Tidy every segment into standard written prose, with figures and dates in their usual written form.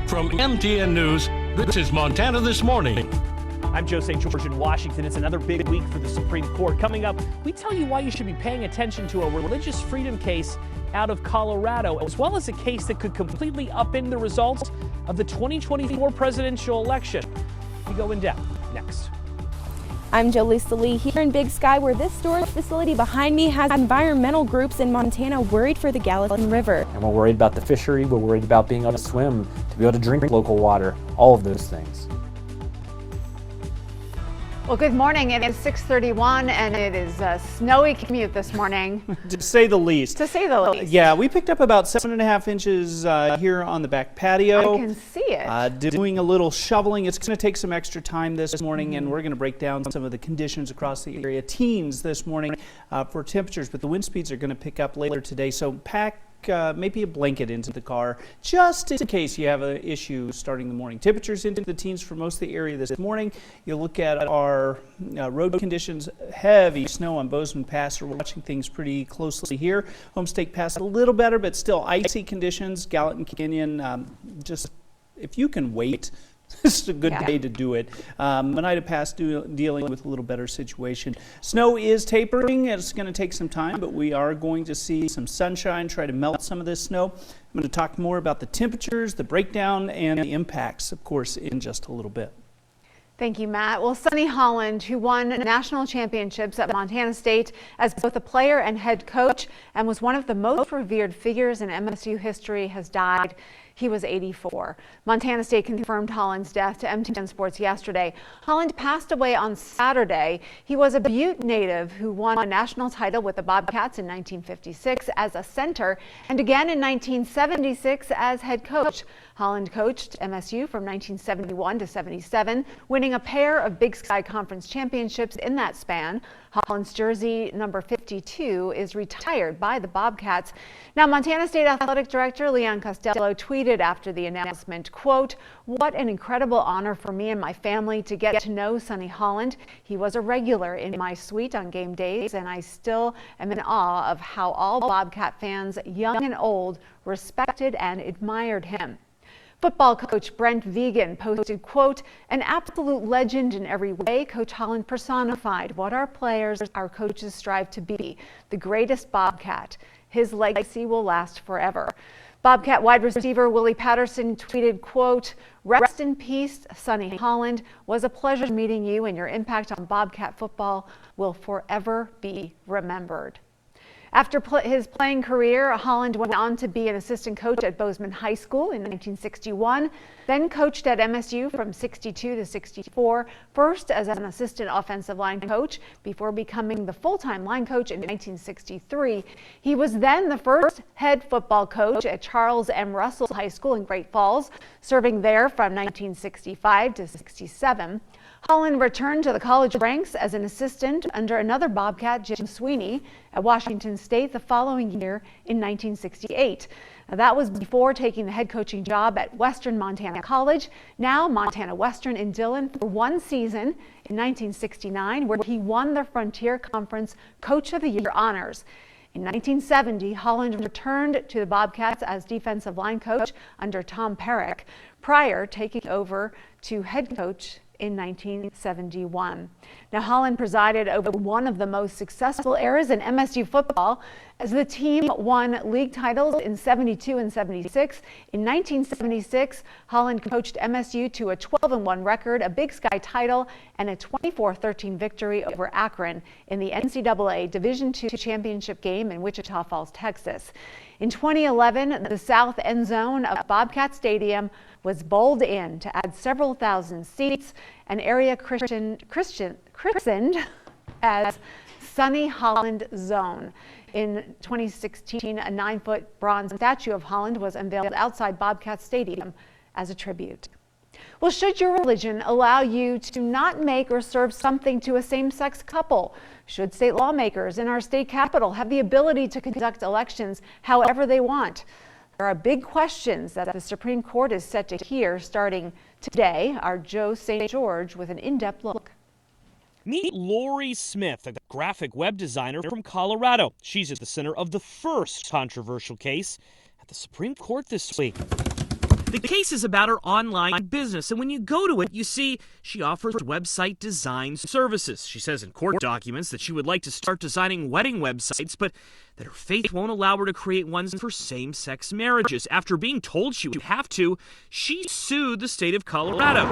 From MTN News, this is Montana This Morning. I'm Joe St. George in Washington. It's another big week for the Supreme Court. Coming up, we tell you why you should be paying attention to a religious freedom case out of Colorado, as well as a case that could completely upend the results of the 2024 presidential election. We go in depth next. I'm Jolisa Lee here in Big Sky, where this storage facility behind me has environmental groups in Montana worried for the Gallatin River. And we're worried about the fishery, we're worried about being able to swim, to be able to drink local water, all of those things. Well, good morning. It is 6:31 and it is a snowy commute this morning. To say the least. To say the least. Yeah, we picked up about 7.5 inches here on the back patio. I can see it. Doing a little shoveling. It's going to take some extra time this morning, and we're going to break down some of the conditions across the area. Teens this morning for temperatures, but the wind speeds are going to pick up later today. So pack maybe a blanket into the car just in case you have an issue starting the morning. Temperatures into the teens for most of the area this morning. You'll look at our road conditions. Heavy snow on Bozeman Pass. We're watching things pretty closely here. Homestake Pass a little better, but still icy conditions. Gallatin Canyon, just if you can wait, this is a good day to do it. Oneida Pass dealing with a little better situation. Snow is tapering. It's going to take some time, but we are going to see some sunshine, try to melt some of this snow. I'm going to talk more about the temperatures, the breakdown, and the impacts, of course, in just a little bit. Thank you, Matt. Well, Sonny Holland, who won national championships at Montana State as both a player and head coach and was one of the most revered figures in MSU history, has died. He was 84. Montana State confirmed Holland's death to MTN Sports yesterday. Holland passed away on Saturday. He was a Butte native who won a national title with the Bobcats in 1956 as a center and again in 1976 as head coach. Holland coached MSU from 1971 to 77, winning a pair of Big Sky Conference championships in that span. Holland's jersey number 52 is retired by the Bobcats. Now, Montana State Athletic Director Leon Costello tweeted after the announcement, quote, "What an incredible honor for me and my family to get to know Sonny Holland. He was a regular in my suite on game days, and I still am in awe of how all Bobcat fans, young and old, respected and admired him." Football coach Brent Vegan posted, quote, "An absolute legend in every way, Coach Holland personified what our players, our coaches strive to be, the greatest Bobcat. His legacy will last forever." Bobcat wide receiver Willie Patterson tweeted, quote, "Rest in peace, Sonny Holland. Was a pleasure meeting you, and your impact on Bobcat football will forever be remembered." After his playing career, Holland went on to be an assistant coach at Bozeman High School in 1961, then coached at MSU from 62 to 64, first as an assistant offensive line coach before becoming the full-time line coach in 1963. He was then the first head football coach at Charles M. Russell High School in Great Falls, serving there from 1965 to 67. Holland returned to the college ranks as an assistant under another Bobcat, Jim Sweeney, at Washington State the following year in 1968. Now, that was before taking the head coaching job at Western Montana College, now Montana Western in Dillon, for one season in 1969, where he won the Frontier Conference Coach of the Year honors. In 1970, Holland returned to the Bobcats as defensive line coach under Tom Perrick, prior taking over to head coach in 1971. Now, Holland presided over one of the most successful eras in MSU football as the team won league titles in 72 and 76. In 1976, Holland coached MSU to a 12-1 record, a Big Sky title, and a 24-13 victory over Akron in the NCAA Division II championship game in Wichita Falls, Texas. In 2011, the south end zone of Bobcat Stadium was bowled in to add several thousand seats, an area christened as Sonny Holland Zone. In 2016, a 9-foot bronze statue of Holland was unveiled outside Bobcat Stadium as a tribute. Well, should your religion allow you to not make or serve something to a same-sex couple? Should state lawmakers in our state capital have the ability to conduct elections however they want? There are big questions that the Supreme Court is set to hear starting today. Our Joe St. George with an in-depth look. Meet Lori Smith, a graphic web designer from Colorado. She's at the center of the first controversial case at the Supreme Court this week. The case is about her online business, and when you go to it, you see she offers website design services. She says in court documents that she would like to start designing wedding websites, but that her faith won't allow her to create ones for same-sex marriages. After being told she would have to, she sued the state of Colorado.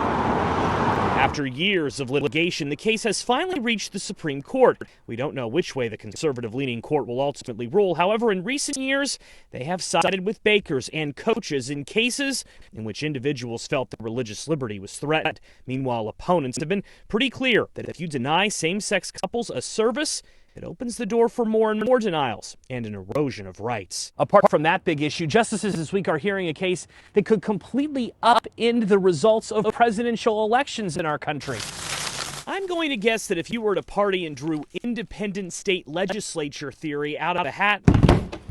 After years of litigation, the case has finally reached the Supreme Court. We don't know which way the conservative-leaning court will ultimately rule. However, in recent years, they have sided with bakers and coaches in cases in which individuals felt that religious liberty was threatened. Meanwhile, opponents have been pretty clear that if you deny same-sex couples a service, it opens the door for more and more denials and an erosion of rights. Apart from that big issue, justices this week are hearing a case that could completely upend the results of presidential elections in our country. I'm going to guess that if you were at a party and drew independent state legislature theory out of a hat,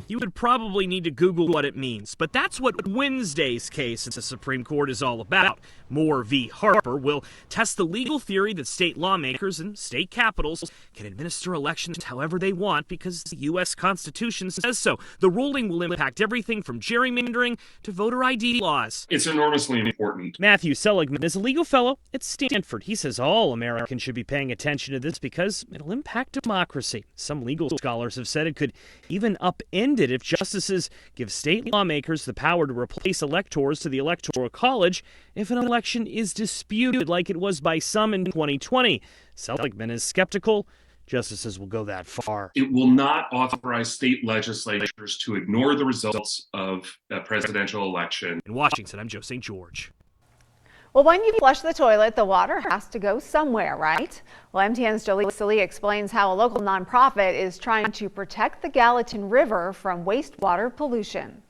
you would probably need to Google what it means. But that's what Wednesday's case at the Supreme Court is all about. Moore v. Harper will test the legal theory that state lawmakers and state capitals can administer elections however they want because the U.S. Constitution says so. The ruling will impact everything from gerrymandering to voter ID laws. It's enormously important. Matthew Seligman is a legal fellow at Stanford. He says all Americans should be paying attention to this because it'll impact democracy. Some legal scholars have said it could even upend it if justices give state lawmakers the power to replace electors to the Electoral College if an election is disputed like it was by some in 2020. Seligman is skeptical justices will go that far. It will not authorize state legislatures to ignore the results of a presidential election. In Washington, I'm Joe St. George. Well, when you flush the toilet, the water has to go somewhere, right? Well, MTN's Jolie Salee explains how a local nonprofit is trying to protect the Gallatin River from wastewater pollution.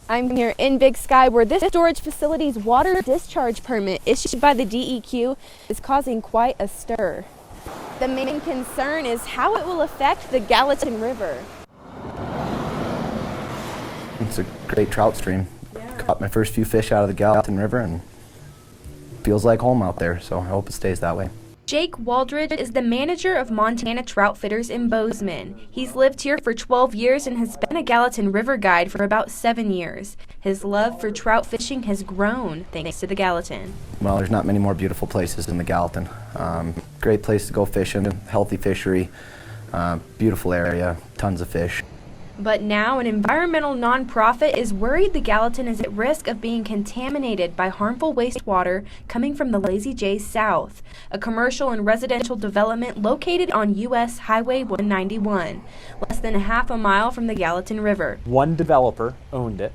I'm here in Big Sky where this storage facility's water discharge permit issued by the DEQ is causing quite a stir. The main concern is how it will affect the Gallatin River. It's a great trout stream. Yeah. Caught my first few fish out of the Gallatin River and feels like home out there, so I hope it stays that way. Jake Waldridge is the manager of Montana Trout Fitters in Bozeman. He's lived here for 12 years and has been a Gallatin River guide for about 7 years. His love for trout fishing has grown thanks to the Gallatin. Well, there's not many more beautiful places than the Gallatin. Great place to go fishing, healthy fishery, beautiful area, tons of fish. But now an environmental nonprofit is worried the Gallatin is at risk of being contaminated by harmful wastewater coming from the Lazy J South, a commercial and residential development located on U.S. Highway 191, less than a half a mile from the Gallatin River. One developer owned it.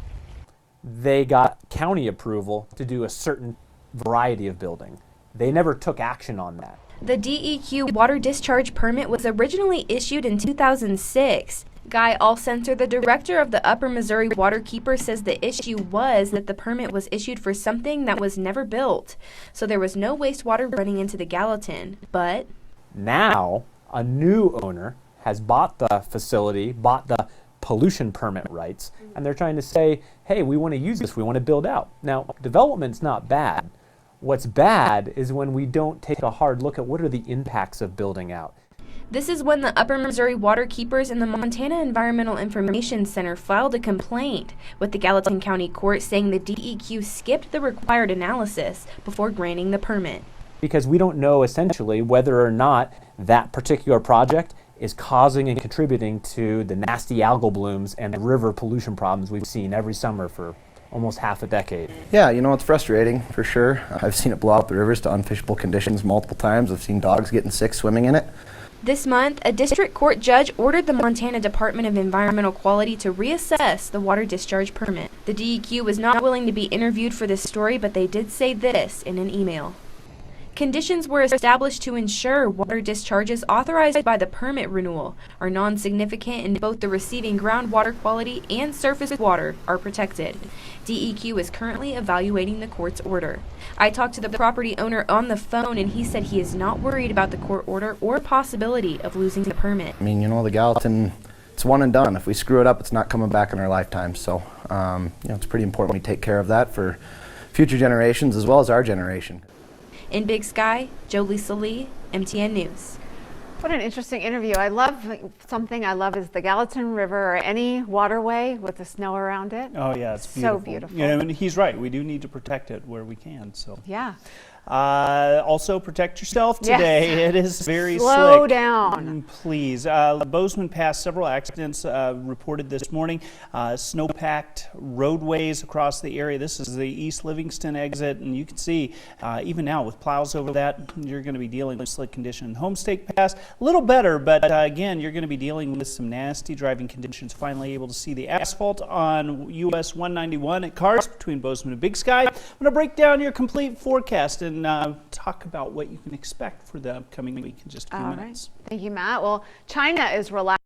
They got county approval to do a certain variety of building. They never took action on that. The DEQ water discharge permit was originally issued in 2006. Guy Alcenter, the director of the Upper Missouri Waterkeeper, says the issue was that the permit was issued for something that was never built, so there was no wastewater running into the Gallatin. But now a new owner has bought the facility, bought the pollution permit rights, and they're trying to say, hey, we want to use this, we want to build out. Now, development's not bad. What's bad is when we don't take a hard look at what are the impacts of building out. this is when the Upper Missouri Waterkeepers and the Montana Environmental Information Center filed a complaint with the Gallatin County Court saying the DEQ skipped the required analysis before granting the permit. Because we don't know essentially whether or not that particular project is causing and contributing to the nasty algal blooms and river pollution problems we've seen every summer for almost half a decade. Yeah, you know, it's frustrating for sure. I've seen it blow out the rivers to unfishable conditions multiple times. I've seen dogs getting sick swimming in it. This month, a district court judge ordered the Montana Department of Environmental Quality to reassess the water discharge permit. The DEQ was not willing to be interviewed for this story, but they did say this in an email. Conditions were established to ensure water discharges authorized by the permit renewal are non-significant and both the receiving groundwater quality and surface water are protected. DEQ is currently evaluating the court's order. I talked to the property owner on the phone and he said he is not worried about the court order or possibility of losing the permit. I mean, you know, the Gallatin, it's one and done. If we screw it up, it's not coming back in our lifetime. So, you know, it's pretty important we take care of that for future generations as well as our generation. In Big Sky, Jolie Salee, MTN News. What an interesting interview. I love something I love is the Gallatin River or any waterway with the snow around it. Oh yeah, it's beautiful. So beautiful. Yeah, I mean, he's right. We do need to protect it where we can. So yeah. Also protect yourself today. Yes. It is very Slow slick. down. Please. Bozeman passed several accidents reported this morning. Snow-packed roadways across the area. This is the East Livingston exit, and you can see even now with plows over that, you're going to be dealing with slick condition. Homestake Pass, a little better, but again, you're going to be dealing with some nasty driving conditions. Finally able to see the asphalt on US 191 at Cars between Bozeman and Big Sky. I'm going to break down your complete forecast and talk about what you can expect for the upcoming week in just a few minutes. Thank you, Matt. Well, China is relaxing